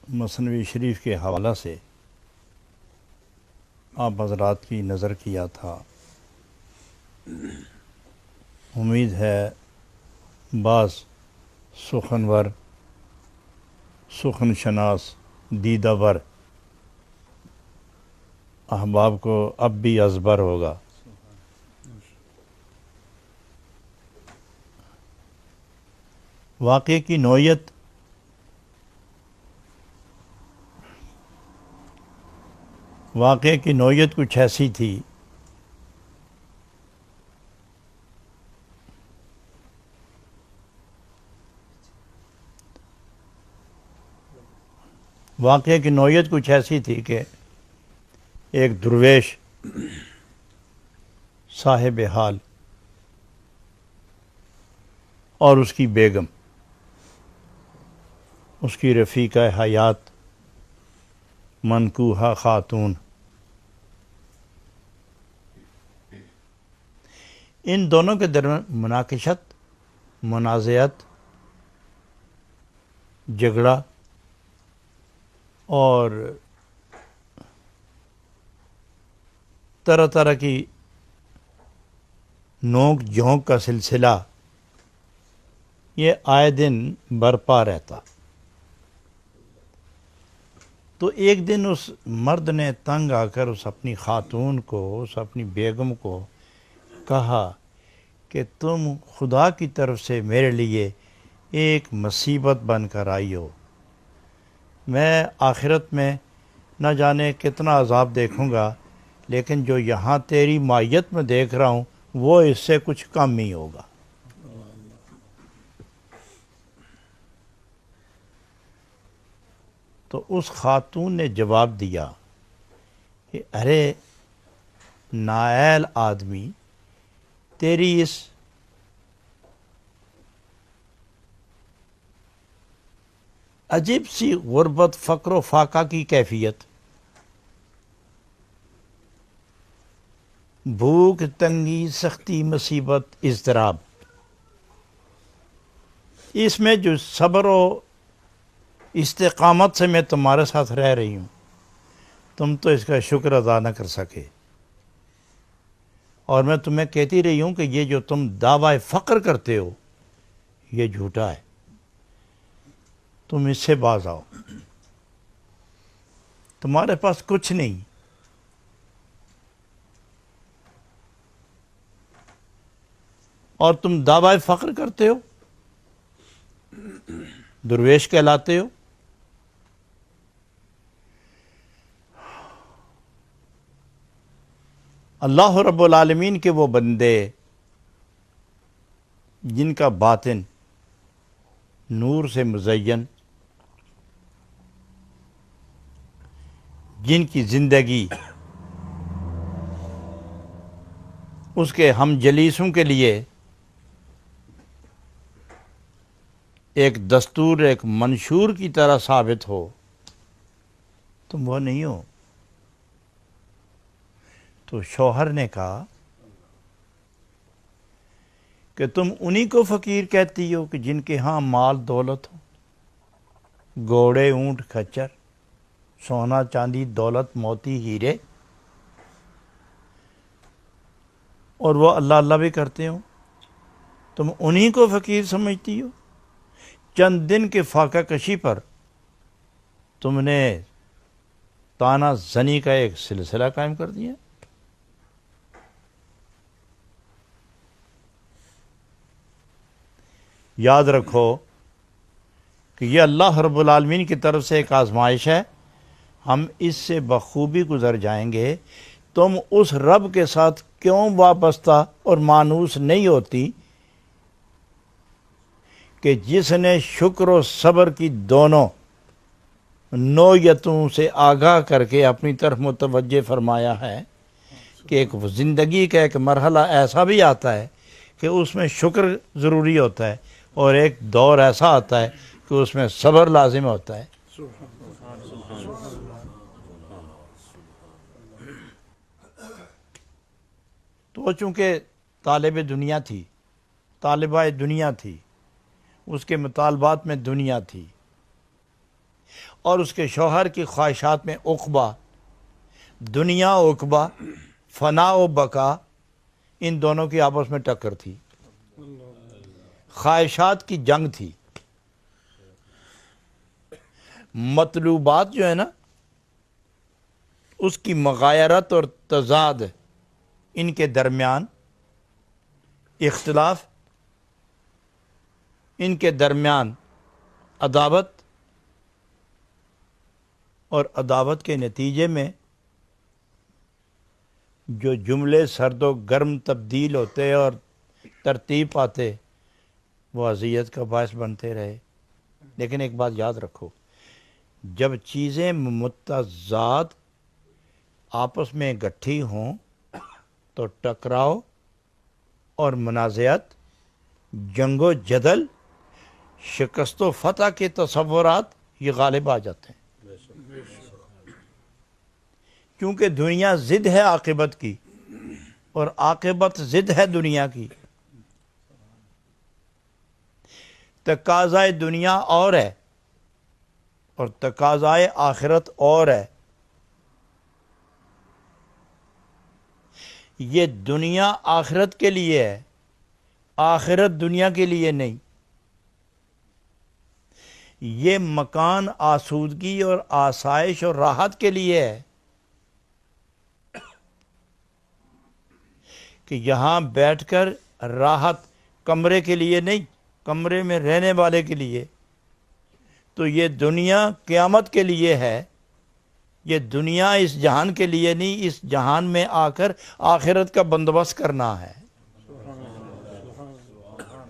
مثنوی شریف کے حوالہ سے آپ حضرات کی نظر کیا تھا۔ امید ہے بعض سخنور، سخن شناس، دیدہ ور احباب کو اب بھی ازبر ہوگا۔ واقعے کی نوعیت کچھ ایسی تھی کہ ایک درویش صاحب حال اور اس کی بیگم، اس کی رفیقہ حیات منکوحہ خاتون، ان دونوں کے درمیان مناقشت، منازعت، جھگڑا اور طرح طرح کی نوک جھونک کا سلسلہ یہ آئے دن برپا رہتا۔ تو ایک دن اس مرد نے تنگ آ کر اس اپنی خاتون کو، اس اپنی بیگم کو کہا کہ تم خدا کی طرف سے میرے لیے ایک مصیبت بن کر آئی ہو، میں آخرت میں نہ جانے کتنا عذاب دیکھوں گا، لیکن جو یہاں تیری معیت میں دیکھ رہا ہوں وہ اس سے کچھ کم ہی ہوگا۔ تو اس خاتون نے جواب دیا کہ ارے نااہل آدمی، تیری اس عجیب سی غربت، فقر و فاقہ کی کیفیت، بھوک، تنگی، سختی، مصیبت، اضطراب، اس میں جو صبر و استقامت سے میں تمہارے ساتھ رہ رہی ہوں، تم تو اس کا شکر ادا نہ کر سکے، اور میں تمہیں کہتی رہی ہوں کہ یہ جو تم دعویٰ فقر کرتے ہو یہ جھوٹا ہے، تم اس سے باز آؤ، تمہارے پاس کچھ نہیں، اور تم دعویٰ فقر کرتے ہو، درویش کہلاتے ہو۔ اللہ رب العالمین کے وہ بندے جن کا باطن نور سے مزین، جن کی زندگی اس کے ہم جلیسوں کے لیے ایک دستور، ایک منشور کی طرح ثابت ہو، تم وہ نہیں ہو۔ تو شوہر نے کہا کہ تم انہی کو فقیر کہتی ہو کہ جن کے ہاں مال دولت ہو، گھوڑے، اونٹ، کھچر، سونا چاندی، دولت، موتی، ہیرے، اور وہ اللہ اللہ بھی کرتے ہو، تم انہی کو فقیر سمجھتی ہو؟ چند دن کے فاقہ کشی پر تم نے تانا زنی کا ایک سلسلہ قائم کر دیا۔ یاد رکھو کہ یہ اللہ رب العالمین کی طرف سے ایک آزمائش ہے، ہم اس سے بخوبی گزر جائیں گے۔ تم اس رب کے ساتھ کیوں وابستہ اور مانوس نہیں ہوتی کہ جس نے شکر و صبر کی دونوں نوعیتوں سے آگاہ کر کے اپنی طرف متوجہ فرمایا ہے کہ ایک زندگی کا ایک مرحلہ ایسا بھی آتا ہے کہ اس میں شکر ضروری ہوتا ہے، اور ایک دور ایسا آتا ہے کہ اس میں صبر لازم ہوتا ہے۔ تو چونکہ طالب دنیا تھی، طالبہ دنیا تھی، اس کے مطالبات میں دنیا تھی، اور اس کے شوہر کی خواہشات میں عقبہ، دنیا عقبہ، فنا و بقا، ان دونوں کی آپس میں ٹکر تھی، خواہشات کی جنگ تھی۔ مطلوبات جو ہے نا، اس کی مغایرت اور تضاد، ان کے درمیان اختلاف، ان کے درمیان عداوت، اور عداوت کے نتیجے میں جو جملے سرد و گرم تبدیل ہوتے اور ترتیب پاتے، وہ اذیت کا باعث بنتے رہے۔ لیکن ایک بات یاد رکھو، جب چیزیں متضاد آپس میں گٹھی ہوں تو ٹکراؤ اور منازعت، جنگ و جدل، شکست و فتح کے تصورات یہ غالب آ جاتے ہیں، کیونکہ دنیا ضد ہے عاقبت کی، اور عاقبت ضد ہے دنیا کی۔ تقاضائے دنیا اور ہے اور تقاضائے آخرت اور ہے۔ یہ دنیا آخرت کے لیے ہے، آخرت دنیا کے لیے نہیں۔ یہ مکان آسودگی اور آسائش اور راحت کے لیے ہے، کہ یہاں بیٹھ کر راحت، کمرے کے لیے نہیں، کمرے میں رہنے والے کے لیے۔ تو یہ دنیا قیامت کے لیے ہے، یہ دنیا اس جہان کے لیے نہیں، اس جہان میں آ کر آخرت کا بندوبست کرنا ہے۔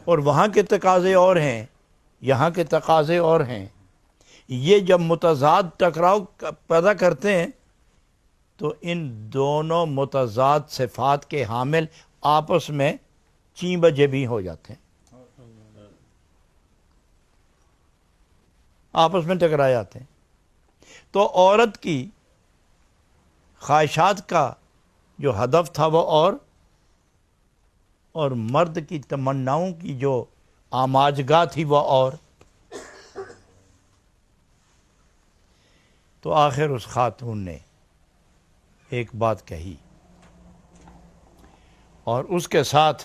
اور وہاں کے تقاضے اور ہیں، یہاں کے تقاضے اور ہیں۔ یہ جب متضاد ٹکراؤ پیدا کرتے ہیں تو ان دونوں متضاد صفات کے حامل آپس میں چیں بجے بھی ہو جاتے ہیں، آپس میں ٹکرا جاتے ہیں۔ تو عورت کی خواہشات کا جو ہدف تھا وہ اور مرد کی تمناؤں کی جو آماجگاہ تھی وہ اور۔ تو آخر اس خاتون نے ایک بات کہی، اور اس کے ساتھ